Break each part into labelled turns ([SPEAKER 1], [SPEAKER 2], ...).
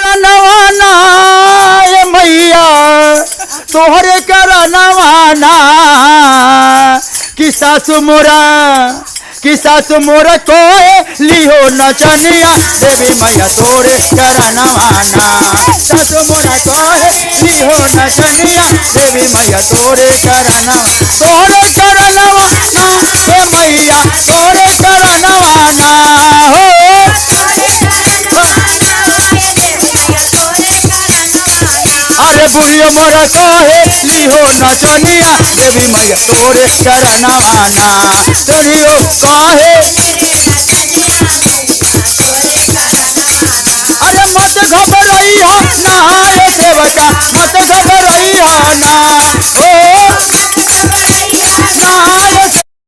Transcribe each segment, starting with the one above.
[SPEAKER 1] करनवाना ये मैया तोहरे करनवाना कि सासु मोरा कोए लिहो नचनिया देवी मैया तोरे करनवाना सासु मोरा कोए लिहो नचनिया देवी मैया तोरे करनवाना हे मैया तोरे करनवाना हो अरे बुढ़िया मोरा कहे लिहो नचनिया देवी मैया तोरे करनवाना बुढ़ियो कहे अरे मत घबराइया ना ये सेवका मत घबराइया ना ओ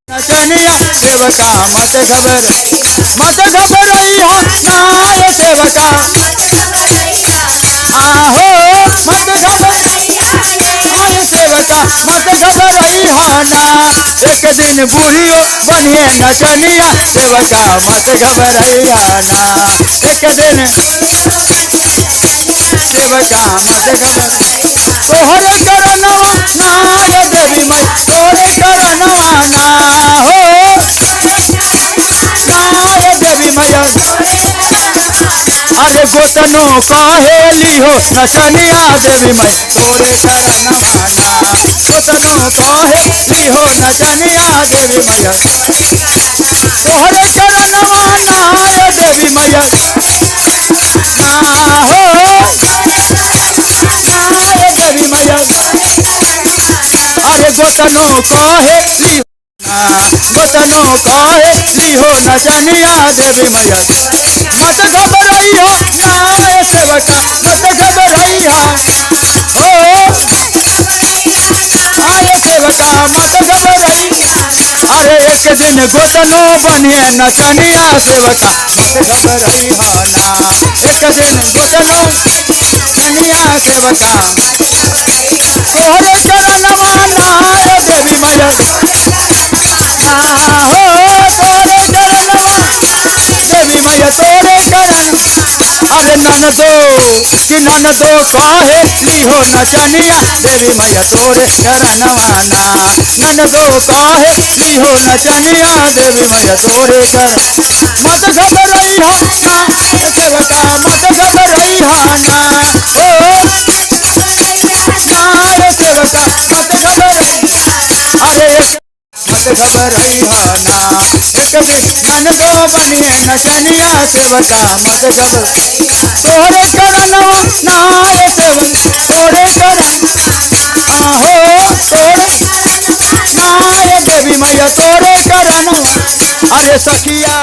[SPEAKER 1] नचनिया सेवका मत घबराइया ना ये सेवका हाँ हो मत सेवका मत घबराइहाना एक दिन बुढ़ियो बनिए नचनिया सेवका मत घबराइहाना एक दिन सेवका मत तोहरे करनवाना ये देवी माई तोहरे करनवाना हो ये देवी मैया अरे गोतनो कहेली हो नचनिया देवी माई तोरे करनवाना गोतनो कहेली हो नचनिया देवी मैया तोहरे करनवाना ये देवी मैया ना हो ये देवी मैया अरे गोतनो कहेली हो नचनिया देवी मैया मत घबराइया ना ये सेवका मत घबराइया हो ये सेवका मत घबराइया अरे एक दिन गोतनो बनिए नचनिया सेवका मत घबराइया ना एक दिन गोतनो बनिया सेवका तोहरे करनवाना ये देवी मैया हो तोरे करनवा देवी मैया तोरे करन अरे ननदो कि ननदो कहे लिहो नचनिया देवी मैया तोरे करनवाना ननदो कहे लिहो नचनिया देवी मैया तोरे कर मत घबराइहा ना सेवका मत घबराइहा ना ओ ना सेवका मत घबराइहा अरे मत घबराइहाना एक दिन ननदो बनिए नचनिया सेवका मत घबर तोहरे करनवाना ये सेवका तोरे करन हो तोरे ना ये देवी मैया तोरे करनवा अरे सखिया